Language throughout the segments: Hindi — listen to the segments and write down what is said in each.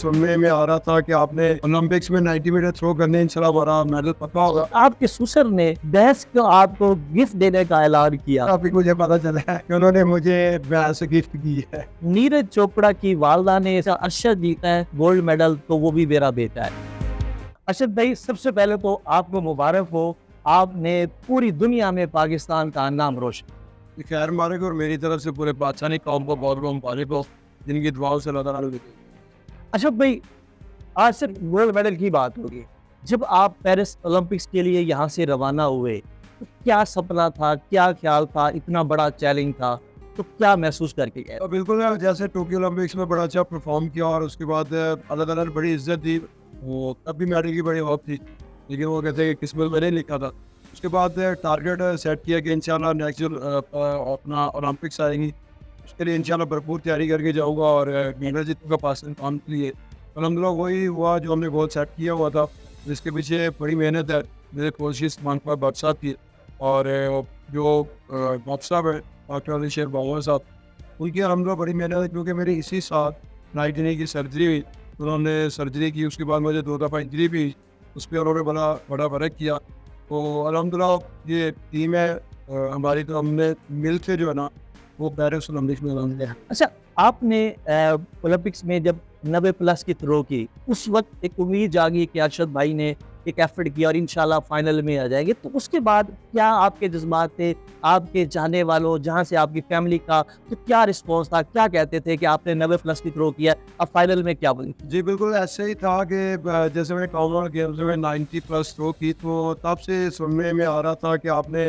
सुनने में आ रहा था कि आपने ओलंपिक्स में 90 मीटर थ्रो करने इंशाल्लाह हमारा मेडल पक्का होगा। आपके ससुर ने बहस को आपको गिफ्ट देने का ऐलान किया। काफी मुझे पता चला है कि उन्होंने मुझे बहस से गिफ्ट की है। नीरज चोपड़ा की वालदा ने अरशद जीता है गोल्ड मेडल, तो वो भी मेरा बेटा है। अरशद भाई, सबसे पहले तो आपको मुबारक हो, आपने पूरी दुनिया में पाकिस्तान का नाम रोशन। खैर मुबारक और मेरी तरफ से पूरे पाकिस्तानी कौम को बहुत बहुत मुबारक हो, जिनकी दुआओं से अल्लाह ताला ने। अरशद भाई, आज सिर्फ गोल्ड मेडल की बात होगी। जब आप पेरिस ओलंपिक्स के लिए यहाँ से रवाना हुए तो क्या सपना था, क्या ख्याल था, इतना बड़ा चैलेंज था, तो क्या महसूस करके गए? बिल्कुल जैसे टोक्यो ओलंपिक्स में बड़ा अच्छा परफॉर्म किया और उसके बाद अल्लाह ताला ने बड़ी इज्जत दी। वो तब भी मेडल की बड़ी होप थी, लेकिन वो कहते हैं किस्मत में नहीं लिखा था। उसके बाद टारगेट सेट किया कि इंशाल्लाह नेक्स्ट जो अपना ओलंपिक्स आएंगी उसके लिए इंशाल्लाह भरपूर तैयारी करके जाऊँगा और मेडल जीतने का पाकिस्तान काम के लिए। अलहमदुलिल्लाह वही हुआ जो हमने गोल सेट किया हुआ था, जिसके पीछे बड़ी मेहनत है मेरे कोशिश मानफा बादशाह साहब की और जो बाप साहब है डॉक्टर शेर बाबर साहब, उनकी अलहमदुलिल्लाह बड़ी मेहनत है। क्योंकि मेरी इसी साल नाइटनी की सर्जरी हुई, उन्होंने सर्जरी की, उसके बाद मुझे 2 दफ़ा इंजरी भी हुई, उस पर उन्होंने बड़ा फ़र्क किया। तो अलहमदुलिल्लाह ये टीम है हमारी, तो हमने मिल के जो है ना वो पेरिस ओलंपिक्स में अलहमदुलिल्लाह। अच्छा, आपने ओलंपिक्स में जब 90 प्लस की थ्रो की, उस वक्त एक उम्मीद जागी कि अरशद भाई ने एक एफर्ट किया और इंशाल्लाह फाइनल में आ जाएंगे। तो उसके बाद क्या आपके जज्बात थे, आपके चाहने वालों, जहां से आपकी फैमिली का, तो क्या रिस्पॉन्स था, क्या कहते थे कि आपने 90 प्लस की थ्रो किया, अब फाइनल में क्या बनी? जी बिल्कुल ऐसे ही था कि जैसे मैंने कॉमनवेल्थ गेम्स में 90 प्लस थ्रो की, तो तब से सुनने में आ रहा था कि आपने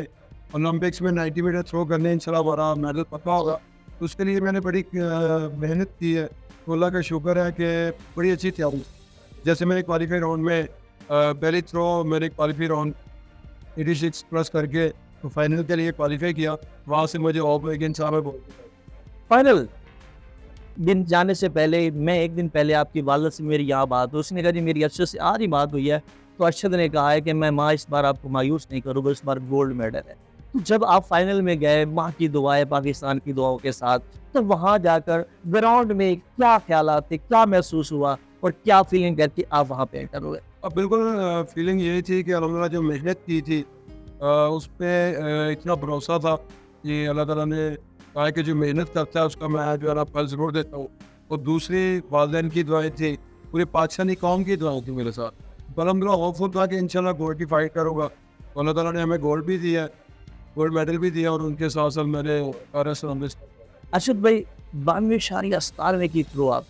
ओलंपिक्स में 90 मीटर थ्रो करने इंशाल्लाह हमारा मेडल पक्का होगा। तो उसके लिए मैंने बड़ी मेहनत की है, तो अल्लाह का शुक्र है कि बड़ी अच्छी तैयारी। जैसे मैंने क्वालिफाई राउंड में पहली थ्रो मैंने क्वालिफाई राउंड 86 प्लस करके तो फाइनल के लिए क्वालिफाई किया। वहाँ से मुझे ऑफ अगेंस्ट साहब बोल फाइनल दिन जाने से पहले मैं एक दिन पहले आपकी वालद से मेरी यहाँ बात हुई, उसने कहा जी मेरी अरशद से आज ही बात हुई है, तो अरशद ने कहा है कि मैं माँ इस बार आपको मायूस नहीं करूँगा, इस बार गोल्ड मेडल है। तो जब आप फाइनल में गए माँ की दुआएं, पाकिस्तान की दुआओं के साथ, तो वहाँ जाकर ग्राउंड में क्या ख्यालात थे, क्या महसूस हुआ और क्या फीलिंग करके आप वहाँ पे एंटर हुए? अब बिल्कुल फीलिंग यही थी कि अल्हम्दुलिल्लाह जो मेहनत की थी उस पर इतना भरोसा था कि अल्लाह ताला ने कहा कि जो मेहनत करता है उसका मैं जो है ना फल ज़रूर देता हूँ। और दूसरी वालिदैन की दुआएं थी, पूरी पाकिस्तानी कौम की दुआएं थी मेरे साथ। अल्हम्दुलिल्लाह होपफुल था कि इंशाल्लाह गोल्ड की फाइट करूँगा। तो अल्लाह ताला ने हमें गोल्ड भी दिया, गोल्ड मेडल भी दिया और उनके साथ साथ मैंने अरशद भाई, 92.97 की थ्रो आप,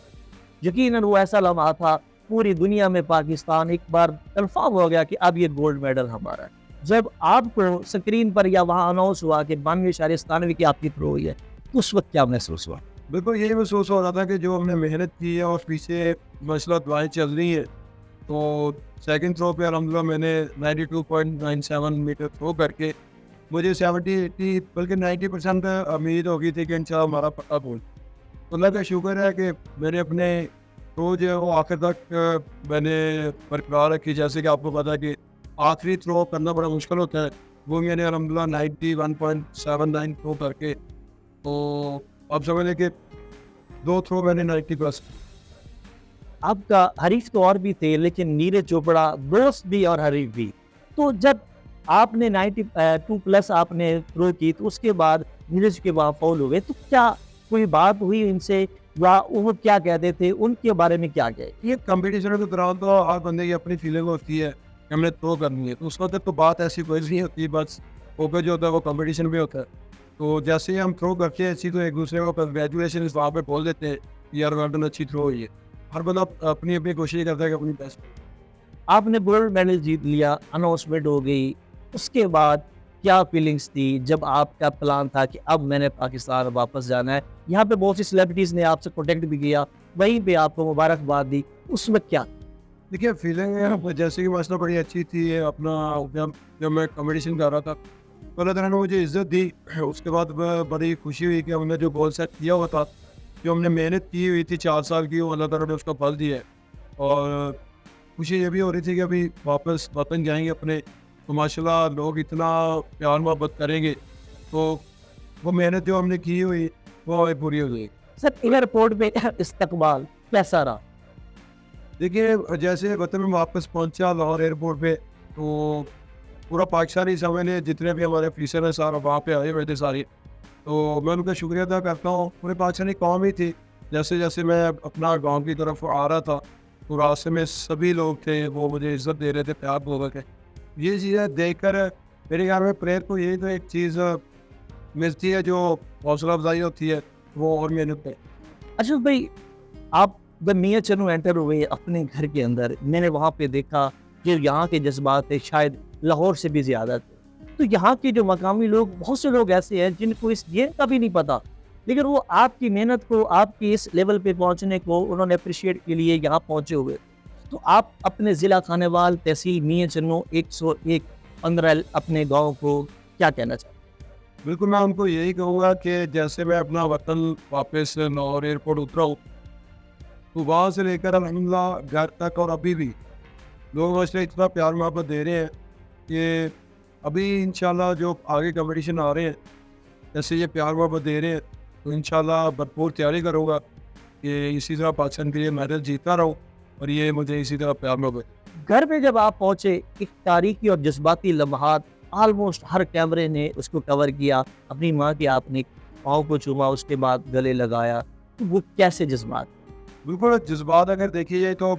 यकीनन वो ऐसा लम्हा था, पूरी दुनिया में पाकिस्तान एक बार कंफर्म हो गया कि अब ये गोल्ड मेडल हमारा है। जब आपको स्क्रीन पर या वहाँ अनाउंस हुआ कि 92.97 की आपकी थ्रो हुई है, तो उस वक्त क्या महसूस हुआ? बिल्कुल यही महसूस हो रहा था कि जो हमने मेहनत की है और पीछे मसला दुआएं चल रही हैं। तो सेकंड थ्रो पे अल्हम्दुलिल्लाह मैंने 92.97 मीटर थ्रो करके मुझे 70-80 बल्कि 90% उम्मीद हो गई थी कि इंशाल्लाह हमारा पक्का गोल्ड। तो अल्लाह का शुक्र है कि मैंने अपने थ्रो जो है वो आखिर तक मैंने बरकरार रखी। जैसे कि आपको पता है कि आखिरी थ्रो करना बड़ा मुश्किल होता है, वो मैंने अल्हम्दुलिल्लाह 91.79 थ्रो करके, तो अब समझ लें कि 2 थ्रो मैंने 90 प्लस। आपका हरीफ तो और भी थे, लेकिन नीरज चोपड़ा दोस्त भी और हरीफ भी। तो जब आपने 92 प्लस आपने थ्रो की, तो उसके बाद नीरज के वहाँ फाउल हुए, तो क्या कोई बात हुई इनसे या वो क्या कहते थे, उनके बारे में क्या कहे? ये कंपटीशन के दौरान तो हर बंदे की अपनी फीलिंग होती है कि हमने थ्रो करनी है, तो उस वक्त तो बात ऐसी कोई नहीं होती, बस ओके जो होता है वो कंपटीशन में होता है। तो जैसे ही हम थ्रो करते हैं ऐसी, तो एक दूसरे को कंग्रेचुलेशन वहाँ पे बोल देते हैं कि यार वेल डन, अच्छी थ्रो हुई है। हर बंदा अपनी अपनी कोशिश करता है कि अपनी बेस्ट। आपने गोल्ड मेडल जीत लिया, अनाउंसमेंट हो गई, उसके बाद क्या फीलिंग्स थी जब आपका प्लान था कि अब मैंने पाकिस्तान वापस जाना है? यहाँ पे बहुत सी सेलिब्रिटीज़ ने आपसे कॉन्टेक्ट भी किया, वहीं पे आपको मुबारकबाद दी, उस वक्त क्या? देखिए फीलिंग जैसे कि मसला बड़ी अच्छी थी अपना, जब जब मैं कंपटीशन कर रहा था तो अल्लाह ताला ने मुझे इज़्ज़त दी। उसके बाद बड़ी खुशी हुई कि हमने जो गोल सेट किया हुआ था, जो हमने मेहनत की हुई थी 4 साल की, वो अल्लाह ताला ने उसका फल दिया है। और खुशी ये भी हो रही थी कि अभी वापस वतन जाएंगे अपने, तो माशाल्लाह लोग इतना प्यार मोहब्बत करेंगे, तो वो मेहनत जो हमने की हुई वो हमें पूरी हो जाएगी। सर एयरपोर्ट पे इस्तकबाल कैसा रहा? देखिए जैसे वतन में वापस पहुंचा लाहौर एयरपोर्ट पे, तो पूरा पाकिस्तानी समझ लें, जितने भी हमारे ऑफिसर हैं सारा वहाँ पे आए हुए थे सारे। तो मैं उनका शुक्रिया अदा करता हूँ, पूरे पाकिस्तानी कौम ही थी। जैसे जैसे मैं अपना गांव की तरफ आ रहा था, तो रास्ते में सभी लोग थे, वो मुझे इज्जत दे रहे थे, प्यार पूर्वक है। ये चीज़ें देखकर मेरे ख्याल में प्रेयर को यही तो एक चीज़ मिलती है जो हौसला अफजाई होती है, वो और मेहनत पे। अच्छा भाई, आप जब मियाँ चन्नू एंटर हुए अपने घर के अंदर, मैंने वहाँ पे देखा कि यहाँ के जज्बात थे शायद लाहौर से भी ज़्यादा थे। तो यहाँ के जो मकामी लोग, बहुत से लोग ऐसे हैं जिनको इस गेम का भी नहीं पता, लेकिन वो आपकी मेहनत को, आपकी इस लेवल पे पहुँचने को उन्होंने अप्रिशिएट के लिए यहाँ पहुँचे हुए। तो आप अपने ज़िला खानेवाल, तहसील मियाँ चन्नू 101 15 अपने गाँव को क्या कहना चाहते हैं? बिल्कुल, मैं उनको यही कहूँगा कि जैसे मैं अपना वतन वापस लाहौर एयरपोर्ट उतरा हूँ, तो वहाँ से लेकर अल्हम्दुलिल्लाह घर तक और अभी भी लोग मुझसे इतना प्यार मोहब्बत दे रहे हैं कि अभी इंशाल्लाह जो आगे कंपटीशन आ रहे हैं, जैसे ये प्यार मोहब्बत दे रहे हैं, तो इंशाल्लाह भरपूर तैयारी करूँगा कि इसी तरह पाकिस्तान के लिए मेडल जीतता रहूँ और ये मुझे इसी तरह प्यार मोहब्बत। घर पे जब आप पहुंचे, एक तारीखी और जज्बाती लम्हात, ऑलमोस्ट हर कैमरे ने उसको कवर किया। अपनी माँ के आपने पाँव को चूमा, उसके बाद गले लगाया, तो वो कैसे जज्बात? बिल्कुल, जज्बात अगर देखी जाए तो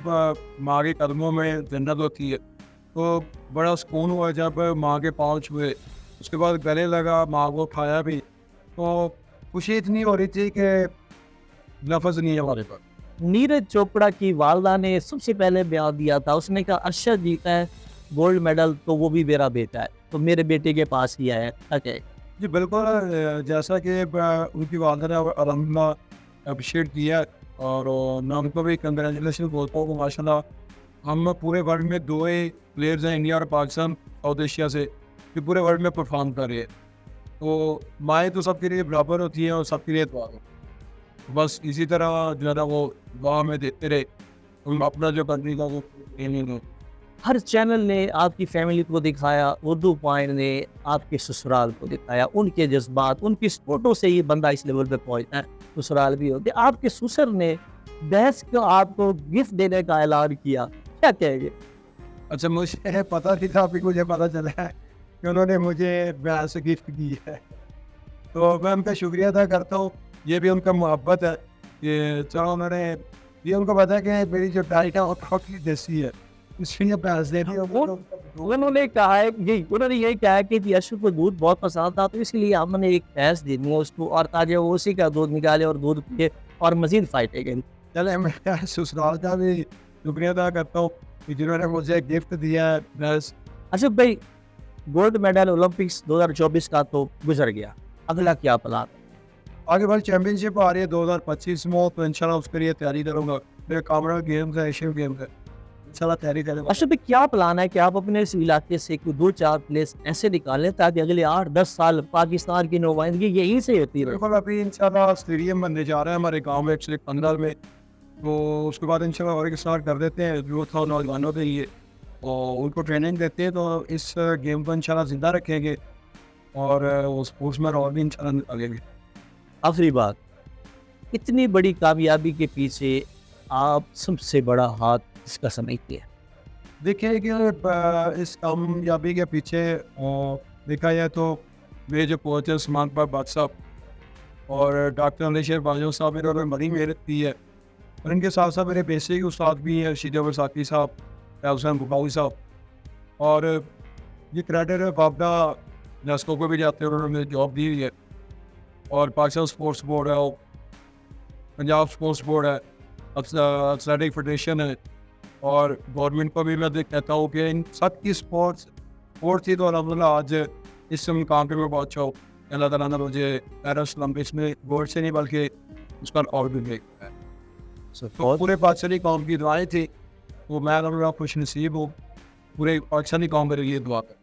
माँ के कदमों में जन्नत होती है, तो बड़ा सुकून हुआ जब माँ के पाँव छुए, उसके बाद गले लगा, माँ को खाया भी, तो खुशी इतनी हो रही थी कि लफ्ज़ नहीं है हमारे पास। नीरज चोपड़ा की वालदा ने सबसे पहले बयान दिया था, उसने कहा अरशद जीता है गोल्ड मेडल तो वो भी मेरा बेटा है, तो मेरे बेटे के पास ही आया है। okay. जी बिल्कुल, जैसा कि उनकी वालदा ने अल्हम्दुलिल्लाह अप्रिशिएट किया और मैं उनको भी कंग्रेचुलेशन बोलता हूँ। माशाल्लाह हम पूरे वर्ल्ड में 2 ही प्लेयर्स हैं, इंडिया और पाकिस्तान साउथ एशिया से, जो पूरे वर्ल्ड में परफॉर्म कर रहे हैं। तो माएँ तो सबके लिए बराबर होती हैं और सबके लिए दुआ हो। बस इसी तरह जो है ना वो दुआ में देते रहे, हम अपना जो कंट्री का वो गेमिंग। हर चैनल ने आपकी फैमिली को दिखाया, उर्दू पॉइंट ने आपके ससुराल को दिखाया, उनके जज्बात, उनकी फोटो से ही बंदा इस लेवल पे पहुंचता है। ससुराल भी होते, आपके ससुर ने बहस को आपको गिफ्ट देने का ऐलान किया, क्या कहेंगे? अच्छा, मुझे पता नहीं था, अभी मुझे पता चला है कि उन्होंने मुझे ब्याह से गिफ्ट दी है, तो मैं उनका शुक्रिया अदा करता हूँ। ये भी उनका मोहब्बत है कि चलो उन्होंने, ये उनको पता है कि मेरी जो डाइट है वो थोड़ी देसी है, इसलिए प्याज दे दी। उन्होंने कहा है कि उन्होंने यही कहा है कि अरशद को दूध बहुत पसंद था, तो इसलिए हमने एक भैंस दे दी उसको, और ताकि वो उसी का दूध निकाले और दूध पिए और मजीद फायदे के। चले, मैं ससुराल का भी शुक्रिया अदा करता हूँ कि जिन्होंने मुझे गिफ्ट दिया है बस। अरशद भाई, गोल्ड मेडल ओलंपिक्स 2024 का तो गुजर गया, अगला क्या प्लान? आगे वर्ल्ड चैंपियनशिप आ रही है 2025 में, तो इंशाल्लाह उसके लिए तैयारी करूँगा। मेरे कॉमनवेल्थ गेम्स है, एशियन गेम्स है, इंशाल्लाह तैयारी करूँगा। अरशद भाई, क्या प्लान है कि आप अपने इस इलाके से कोई 2-4 प्लेस ऐसे निकालें ताकि अगले 8-10 साल पाकिस्तान की नुमाइंदगी यहीं से होती रहे? बिल्कुल, अभी इंशाल्लाह स्टेडियम बनने जा रहा है हमारे गांव में 115 में, तो उसके बाद इंशाल्लाह और एक स्टार्ट कर देते हैं यूथ और नौजवानों के लिए, और उनको ट्रेनिंग देते हैं, तो इस गेम को इंशाल्लाह जिंदा रखेंगे और उस स्पोर्ट्स में और भी इंशाल्लाह निकालेंगे। आखिरी बात, इतनी बड़ी कामयाबी के पीछे आप सबसे बड़ा हाथ इसका समझते हैं? देखिए कि इस कामयाबी के पीछे देखा जाए तो मेरे जो कोच हैं उस्मान पाक बादशाह और डॉक्टर अलीशेर बाजवा साहब, इन्होंने बड़ी मेहनत की है, और इनके साथ साथ मेरे बेसिक उस्ताद भी हैं, शीजा बरसाती साहब, हुसैन बुखारी साहब, और ये क्रेडिट है बाबा नेस्को को भी जाते हैं, उन्होंने मुझे जॉब दी हुई है, और पाकिस्तान स्पोर्ट्स बोर्ड है, और पंजाब स्पोर्ट्स बोर्ड है, एथलेटिक फेडरेशन है, और गवर्नमेंट को भी मैं कहता हूँ कि इन सब की स्पोर्ट्स थी, तो अल्हम्दुलिल्लाह आज इस मुकाम पे मैं पहुँचा हूँ। अल्लाह ताला ने मुझे पैरिस ओलंपिक्स में गोल्ड से नहीं बल्कि उसका और भी दिया है। तो पूरे पाकिस्तानी कौम की दुआएं थी, तो मैं अल्हम्दुलिल्लाह खुश नसीब हूँ, पूरे पाकिस्तानी कौम मेरे लिए दुआ कर।